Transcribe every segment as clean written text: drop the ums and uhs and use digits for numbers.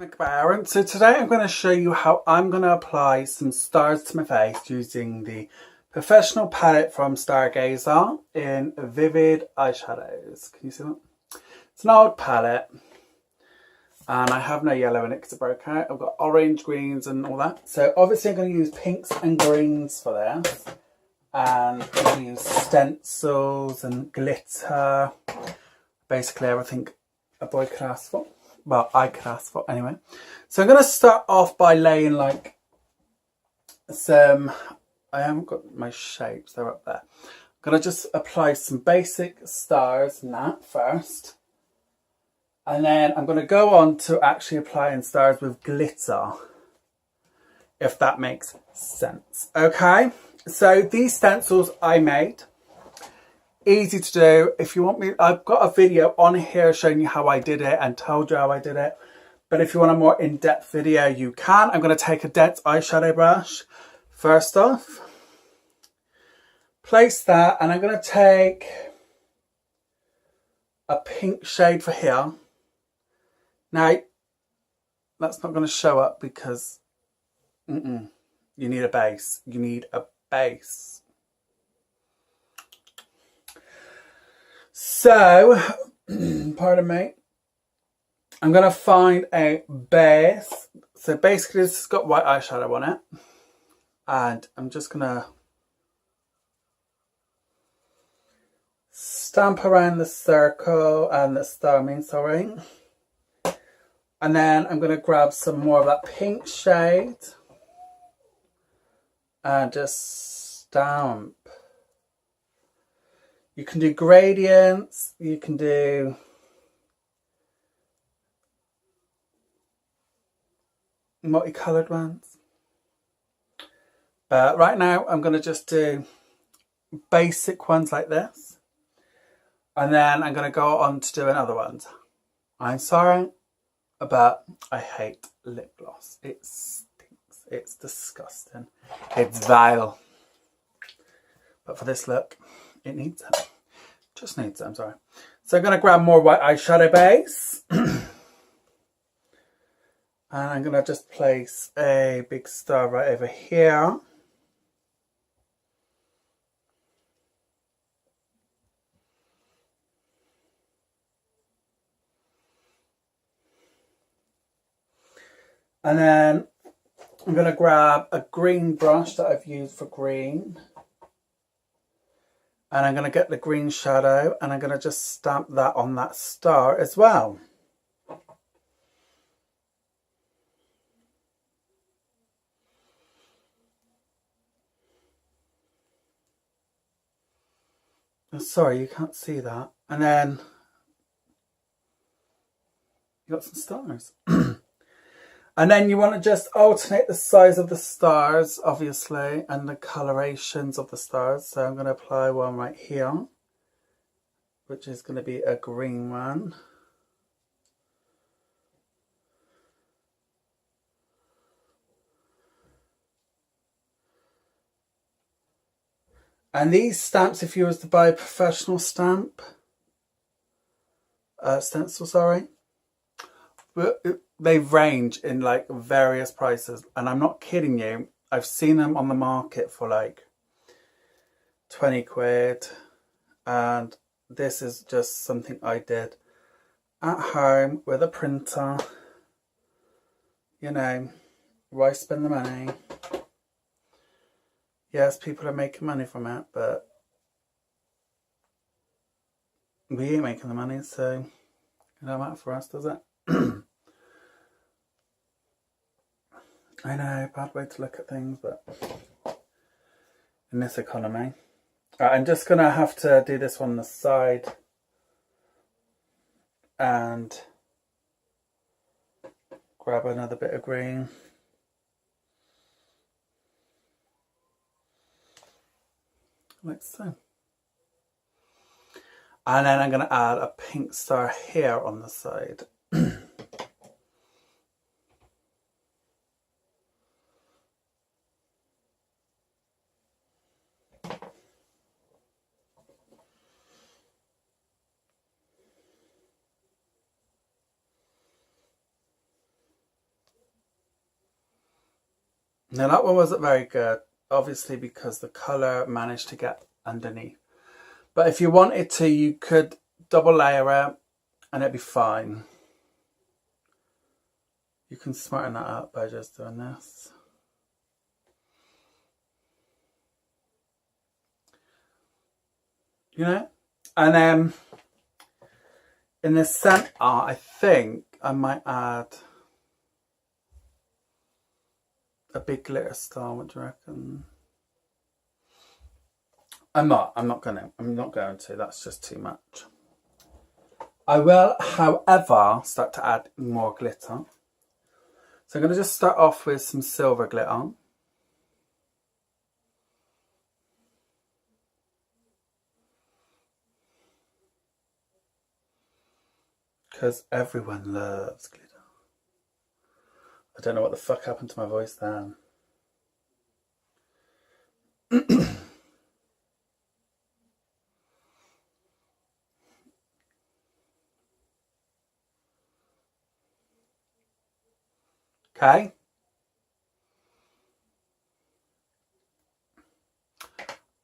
Makeupbyaaronx. So today I'm going to show you how I'm going to apply some stars to my face using the professional palette from Stargazer in Vivid Eyeshadows. Can you see that? It's an old palette and I have no yellow in it because it broke out. I've got orange, greens and all that. So obviously I'm going to use pinks and greens for this. And I'm going to use stencils and glitter. Basically everything a boy could ask for. Well, I could ask for anyway. So I'm going to start off by laying like some, I haven't got my shapes, they're up there. I'm going to just apply some basic stars and that first. And then I'm going to go on to actually applying stars with glitter, if that makes sense. Okay, so these stencils I made. Easy to do. If you want me, I've got a video on here showing you how I did it and told you how I did it. But if you want a more in-depth video, you can. I'm going to take a dense eyeshadow brush first off. Place that, and I'm going to take a pink shade for here. Now, that's not going to show up because you need a base. You need a base. So, pardon me, I'm going to find a base. So basically this has got white eyeshadow on it. And I'm just going to stamp around the circle and the star, sorry. And then I'm going to grab some more of that pink shade. And just stamp. You can do gradients, you can do multicoloured ones. But right now I'm going to just do basic ones like this. And then I'm going to go on to doing other ones. I'm sorry, but I hate lip gloss. It stinks. It's disgusting. It's vile. But for this look, it needs it. Just needs it, I'm sorry. So I'm going to grab more white eyeshadow base. And I'm going to just place a big star right over here. And then I'm going to grab a green brush that I've used for green. And I'm going to get the green shadow and I'm going to just stamp that on that star as well. Oh, sorry, you can't see that. And then you got some stars. And then you want to just alternate the size of the stars, obviously, and the colorations of the stars. So I'm going to apply one right here, which is going to be a green one. And these stamps, if you was to buy a professional stencil, sorry, they range in like various prices, and I'm not kidding you. I've seen them on the market for like 20 quid, and this is just something I did at home with a printer. You know, why spend the money? Yes, people are making money from it, but we ain't making the money, so it don't matter for us, does it? I know, bad way to look at things, but in this economy. Right, I'm just going to have to do this one on the side. And grab another bit of green. Like so. And then I'm going to add a pink star here on the side. Now that one wasn't very good, obviously, because the colour managed to get underneath. But if you wanted to, you could double layer it and it'd be fine. You can smarten that up by just doing this. You know? And then in the centre, I think I might add a big glitter star. What do you reckon? I'm not going to. That's just too much. I will, however, start to add more glitter. So I'm going to just start off with some silver glitter. Because everyone loves glitter. I don't know what the fuck happened to my voice then. Okay.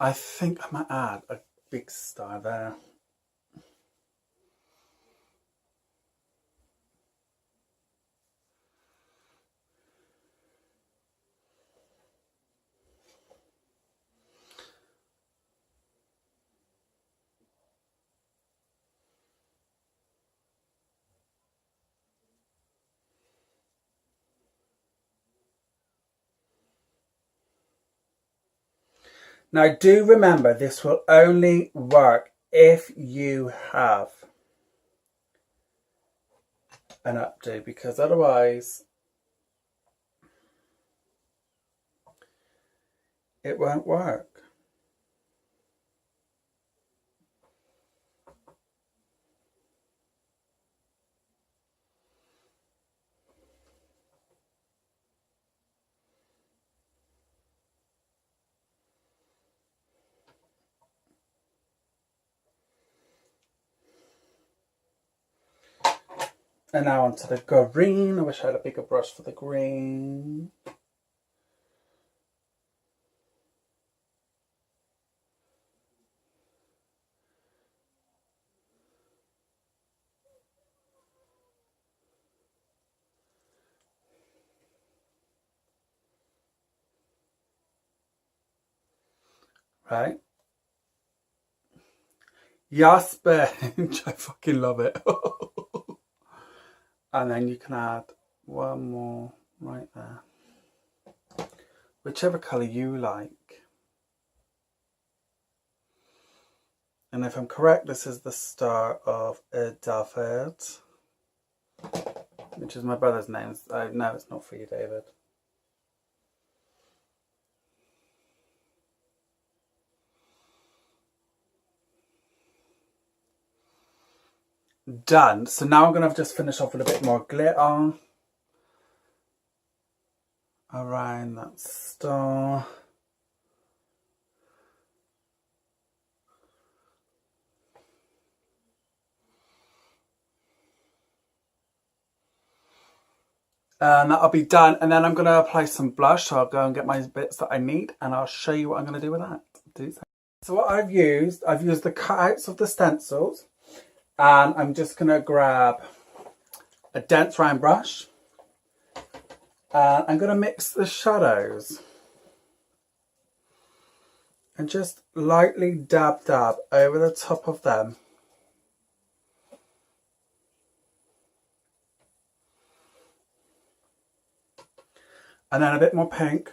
I think I might add a big star there. Now do remember, this will only work if you have an updo, because otherwise it won't work. And now onto the green. I wish I had a bigger brush for the green. Right. Yes, bench. I fucking love it. And then you can add one more right there. Whichever colour you like. And if I'm correct, this is the star of David, which is my brother's name. No, it's not for you, David. Done. So now I'm going to just finish off with a bit more glitter around that star. And that'll be done. And then I'm going to apply some blush. So I'll go and get my bits that I need and I'll show you what I'm going to do with that. So what I've used the cutouts of the stencils. And I'm just going to grab a dense round brush. And I'm going to mix the shadows. And just lightly dab over the top of them. And then a bit more pink.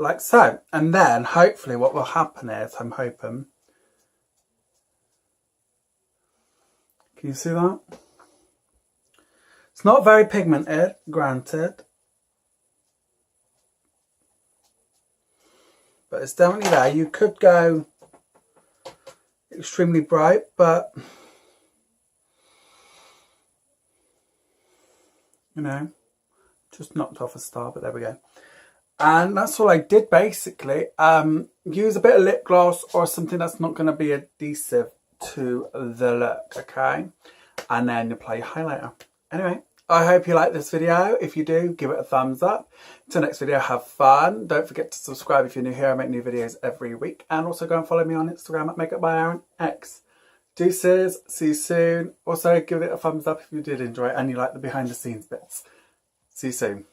Like so. And then hopefully what will happen is, I'm hoping, can you see that? It's not very pigmented, granted, but it's definitely there. You could go extremely bright, but you know, just knocked off a star, but there we go. And that's all I did basically. Use a bit of lip gloss or something that's not going to be adhesive to the look, okay? And then you apply your highlighter. Anyway, I hope you like this video. If you do, give it a thumbs up. Till next video, have fun. Don't forget to subscribe if you're new here. I make new videos every week. And also go and follow me on Instagram at Makeupbyaaronx. Deuces, see you soon. Also, give it a thumbs up if you did enjoy it and you like the behind the scenes bits. See you soon.